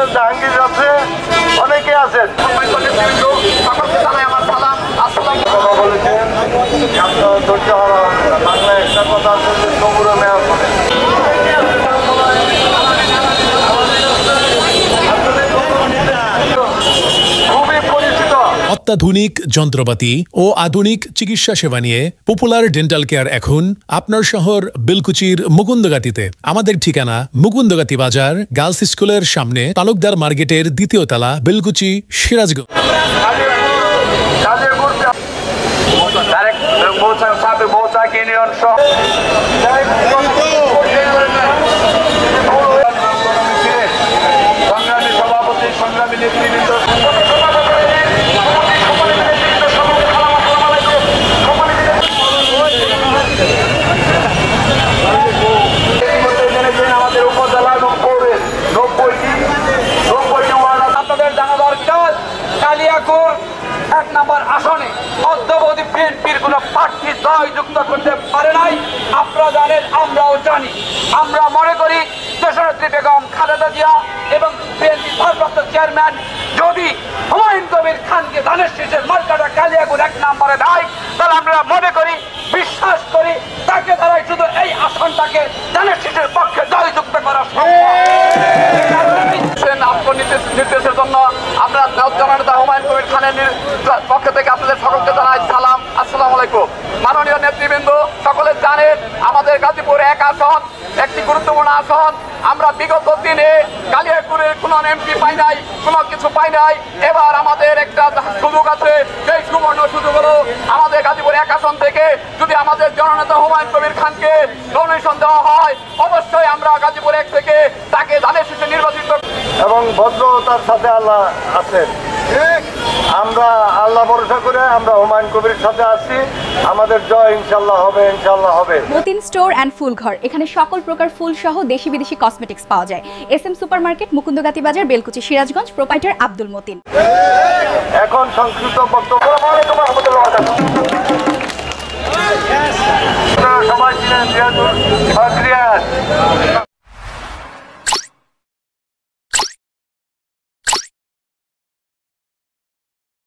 আছেন, জাহাঙ্গীর আছে, অনেকে আছেন। কথা বলেছেন, আপনার ধৈর্য হারা হবে না। বাংলায় একটা কথা আছে যে সবুরে মেয়া করে। অত্যাধুনিক যন্ত্রপাতি ও আধুনিক চিকিৎসা সেবা নিয়ে পপুলার ডেন্টাল কেয়ার এখন আপনার শহর বেলকুচির মুকুন্দগাতিতে। আমাদের ঠিকানা মুকুন্দগাতি বাজার, গার্লস স্কুলের সামনে, তালুকদার মার্কেটের দ্বিতীয় তলা, বেলকুচি, সিরাজগঞ্জ। সভাপতি, সংগ্রামী নেতৃবৃন্দ, আমাদের উপজেলা 90টি ওয়ার্ড। আপনাদের জানা দরকার কালিয়াকৈর 1 নম্বর আসনে অদ্যাবধি বিএনপির কোন প্রার্থী জয়যুক্ত করতে পারে নাই। আপনারা জানেন, আমরাও জানি। আমরা মনে করি দেশনেত্রী বেগম খালেদা জিয়া এবং বিএনপির ভারপ্রাপ্ত চেয়ারম্যান যদি হুমায়ুন কবির খানকে ধানের শীষের মার্কাটা কালিয়াকৈর 1 নম্বরে দেয়, তাহলে আমরা মনে করি, বিশ্বাস করি, তাকে দ্বারাই শুধু এই আসনটাকে ধানের শীষের পক্ষে জয়যুক্ত করা সম্ভব। নির্দেশের জন্য আমরা জননেতা হুমায়ুন কবির খানের পক্ষ থেকে আপনাদের সকলকে জানাই সালাম, আসসালামু আলাইকুম। মাননীয় নেতৃবৃন্দ, সকলে জানেন আমাদের গাজীপুর 1 আসন একটি গুরুত্বপূর্ণ আসন। আমরা বিগত দিনে কালিয়াকৈরের কোনো এমপি পাই নাই, কোনো কিছু পাই নাই। এবার আমাদের একটা সুযোগ আছে, সেই সুবর্ণ সুযোগ হলো আমাদের গাজীপুর 1 আসন থেকে যদি আমাদের জননেতা হুমায়ুন কবির খানকে নমিনেশন দেওয়া হয়, অবশ্যই আমরা গাজীপুর 1 থেকে তাকে ধানের শীষে নির্বাচিত এবং ভদ্রতার সাথে আল্লাহ আছেন। আমরা আল্লাহ ভরসা করে আমরা হুমায়ুন কবির সাথে আছি। আমাদের জয় ইনশাল্লাহ হবে, ইনশাল্লাহ হবে। মতিন স্টোর অ্যান্ড ফুল ঘর, এখানে সকল প্রকার ফুল সহ দেশি বিদেশি কসমেটিক্স পাওয়া যায়। SM সুপার মার্কেট, মুকুন্দগাতি বাজার, বেলকুচি, সিরাজগঞ্জ। প্রোপাইটার আব্দুল মতিন। এখন সংস্কৃত বক্তব্য সবাই ছিলেন